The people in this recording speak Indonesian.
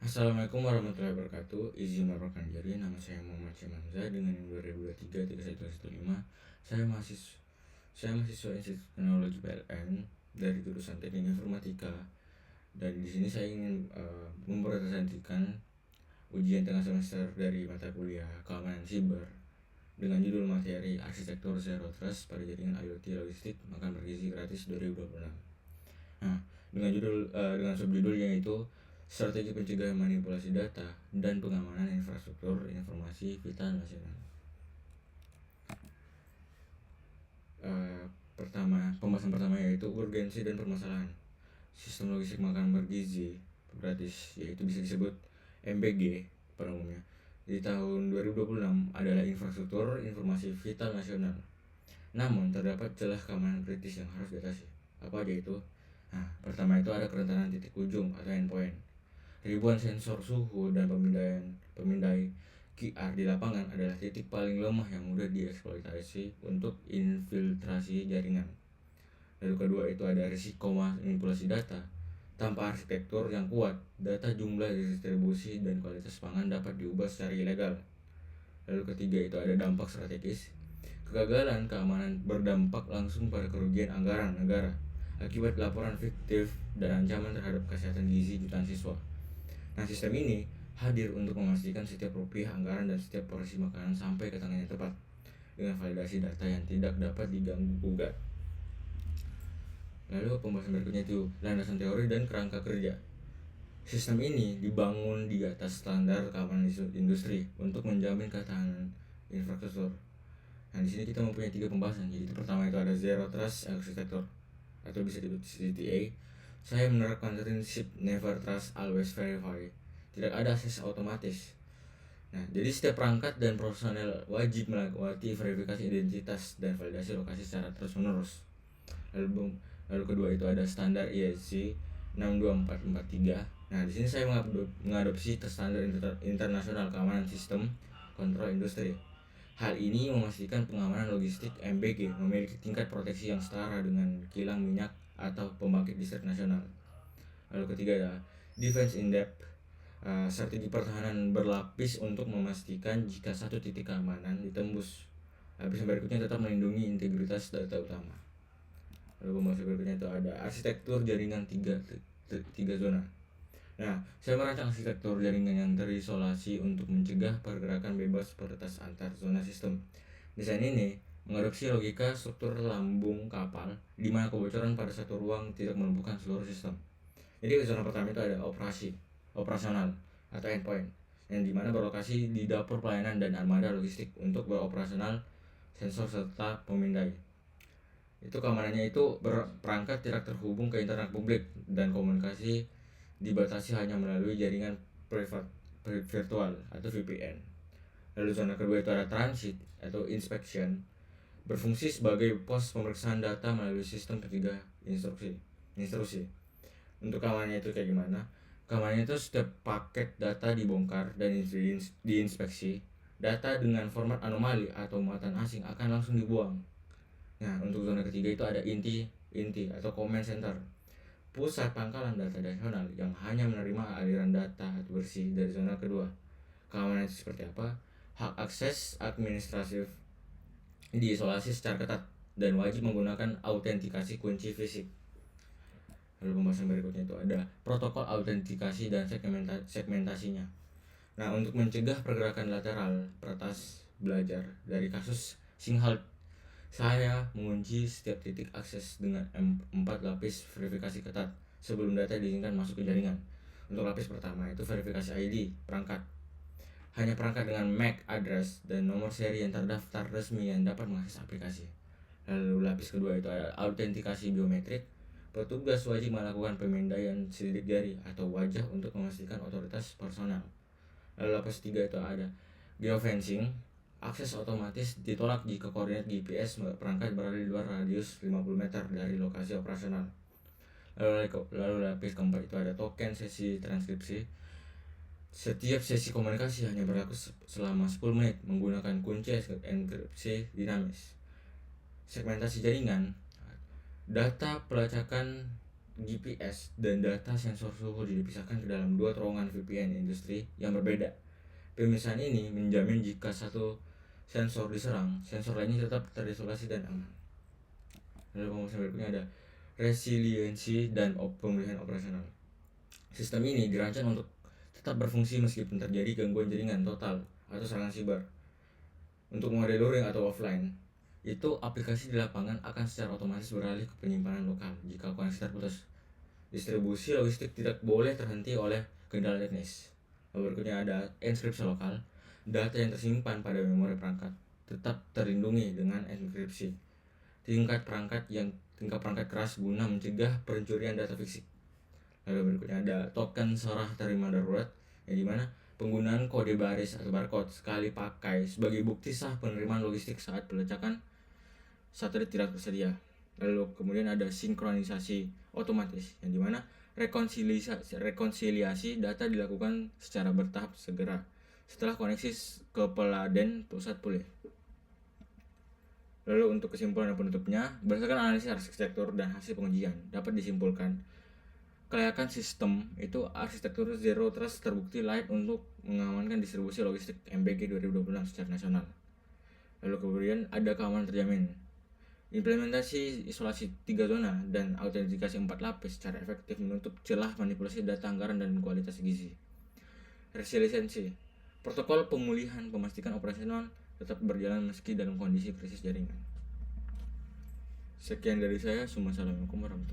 Assalamualaikum warahmatullahi wabarakatuh. Izin melaporkan diri, nama saya Muhammad Syamanza dengan nomor 2023-31115. Saya mahasiswa Institut Teknologi PLN dari jurusan Teknik Informatika. Dan di sini saya ingin mempresentasikan ujian tengah semester dari mata kuliah Keamanan Siber dengan judul materi Arsitektur Zero Trust pada Jaringan IoT Logistik Makan Bergizi Gratis 2026. Nah, dengan subjudul yaitu Strategi Pencegahan Manipulasi Data dan Pengamanan Infrastruktur Informasi Vital Nasional. Pembahasan pertama yaitu urgensi dan permasalahan sistem logistik makanan bergizi gratis, yaitu bisa disebut MBG pada umumnya. Di tahun 2026 adalah infrastruktur informasi vital nasional. Namun terdapat celah keamanan kritis yang harus diatasi. Apa aja itu? Nah, pertama itu ada kerentanan titik ujung atau endpoint. Ribuan sensor suhu dan pemindai QR di lapangan adalah titik paling lemah yang mudah dieksploitasi untuk infiltrasi jaringan. Lalu kedua itu ada risiko manipulasi data. Tanpa arsitektur yang kuat, data jumlah, distribusi, dan kualitas pangan dapat diubah secara ilegal. Lalu ketiga itu ada dampak strategis. Kegagalan keamanan berdampak langsung pada kerugian anggaran negara akibat laporan fiktif dan ancaman terhadap kesehatan gizi jutaan siswa. Nah, sistem ini hadir untuk memastikan setiap rupiah anggaran dan setiap porsi makanan sampai ke tangan yang tepat dengan validasi data yang tidak dapat diganggu-gugat. Lalu pembahasan berikutnya itu landasan teori dan kerangka kerja. Sistem ini dibangun di atas standar keamanan industri untuk menjamin ketahanan infrastruktur. Nah, di sini kita mempunyai 3 pembahasan. Jadi pertama itu ada Zero Trust Architecture atau bisa disebut ZTA. Saya menerapkan prinsip Never Trust Always Verify. Tidak ada akses otomatis. Nah, jadi setiap perangkat dan personel wajib melewati verifikasi identitas dan validasi lokasi secara terus-menerus. Lalu kedua itu ada standar IEC 62443. Nah, di sini saya mengadopsi standar internasional keamanan sistem kontrol industri. Hal ini memastikan pengamanan logistik MBG memiliki tingkat proteksi yang setara dengan kilang minyak atau pembangkit listrik nasional. Lalu ketiga adalah defense in depth, strategi pertahanan berlapis untuk memastikan jika satu titik keamanan ditembus, lapisan berikutnya tetap melindungi integritas data utama. Lalu pembahasan berikutnya itu ada arsitektur jaringan tiga zona. Nah, saya merancang arsitektur jaringan yang terisolasi untuk mencegah pergerakan bebas peretas antar zona sistem. Desain ini mengadopsi logika struktur lambung kapal, di mana kebocoran pada satu ruang tidak melumpuhkan seluruh sistem. Jadi zona pertama itu ada operasional atau endpoint, yang dimana berlokasi di dapur pelayanan dan armada logistik untuk beroperasional sensor serta pemindai. Itu keamanannya itu perangkat tidak terhubung ke internet publik dan komunikasi dibatasi hanya melalui jaringan privat virtual atau VPN. Lalu zona kedua itu ada transit atau inspection, berfungsi sebagai pos pemeriksaan data melalui sistem ketiga instruksi. Untuk keamanannya itu kayak gimana? Keamanannya itu setiap paket data dibongkar dan diinspeksi, data dengan format anomali atau muatan asing akan langsung dibuang. Nah, untuk zona ketiga itu ada inti atau command center, pusat pangkalan data nasional yang hanya menerima aliran data bersih dari zona kedua. Keamanan itu seperti apa? Hak akses administratif diisolasi secara ketat dan wajib menggunakan autentikasi kunci fisik. Lalu pembahasan berikutnya itu ada protokol autentikasi dan segmentasinya. Nah, untuk mencegah pergerakan lateral peretas belajar dari kasus Singhalt, saya mengunci setiap titik akses dengan 4 lapis verifikasi ketat sebelum data diizinkan masuk ke jaringan. Untuk lapis pertama itu verifikasi ID perangkat. Hanya perangkat dengan MAC address dan nomor seri yang terdaftar resmi yang dapat mengakses aplikasi. Lalu lapis kedua itu ada autentikasi biometrik. Petugas wajib melakukan pemindaian sidik jari atau wajah untuk memastikan otoritas personal. Lalu lapis tiga itu ada geofencing. Akses otomatis ditolak jika koordinat GPS perangkat berada di luar radius 50 meter dari lokasi operasional. Lalu lapis keempat itu ada token sesi transkripsi. Setiap sesi komunikasi hanya berlaku selama 10 menit menggunakan kunci enkripsi dinamis. Segmentasi jaringan, data pelacakan GPS dan data sensor suhu dipisahkan ke dalam dua terowongan VPN industri yang berbeda. Pemisahan ini menjamin jika satu sensor diserang, sensor lainnya tetap terisolasi dan aman. Lalu pembahasan berikutnya ada resiliensi dan pemulihan operasional. Sistem ini dirancang untuk tetap berfungsi meskipun terjadi gangguan jaringan total atau serangan siber. Untuk mode luring atau offline, itu aplikasi di lapangan akan secara otomatis beralih ke penyimpanan lokal jika koneksi terputus. Distribusi logistik tidak boleh terhenti oleh kendala teknis. Lalu berikutnya ada enkripsi lokal. Data yang tersimpan pada memori perangkat tetap terlindungi dengan enkripsi tingkat perangkat keras guna mencegah pencurian data fisik. Lalu berikutnya ada token serah terima darurat, yang dimana penggunaan kode baris atau barcode sekali pakai sebagai bukti sah penerimaan logistik saat pelecakan satelit tidak tersedia. Lalu kemudian ada sinkronisasi otomatis, yang dimana rekonsiliasi data dilakukan secara bertahap segera setelah koneksi ke peladen pusat pulih. Lalu untuk kesimpulan dan penutupnya, berdasarkan analisis arsitektur dan hasil pengujian, dapat disimpulkan kelayakan sistem itu arsitektur Zero Trust terbukti layak untuk mengamankan distribusi logistik MBG 2026 secara nasional. Lalu kemudian ada keamanan terjamin. Implementasi isolasi 3 zona dan autentikasi 4 lapis secara efektif menutup celah manipulasi data anggaran dan kualitas gizi. Resiliensi. Protokol pemulihan memastikan operasional tetap berjalan meski dalam kondisi krisis jaringan. Sekian dari saya. Assalamualaikum warahmatullahi wabarakatuh.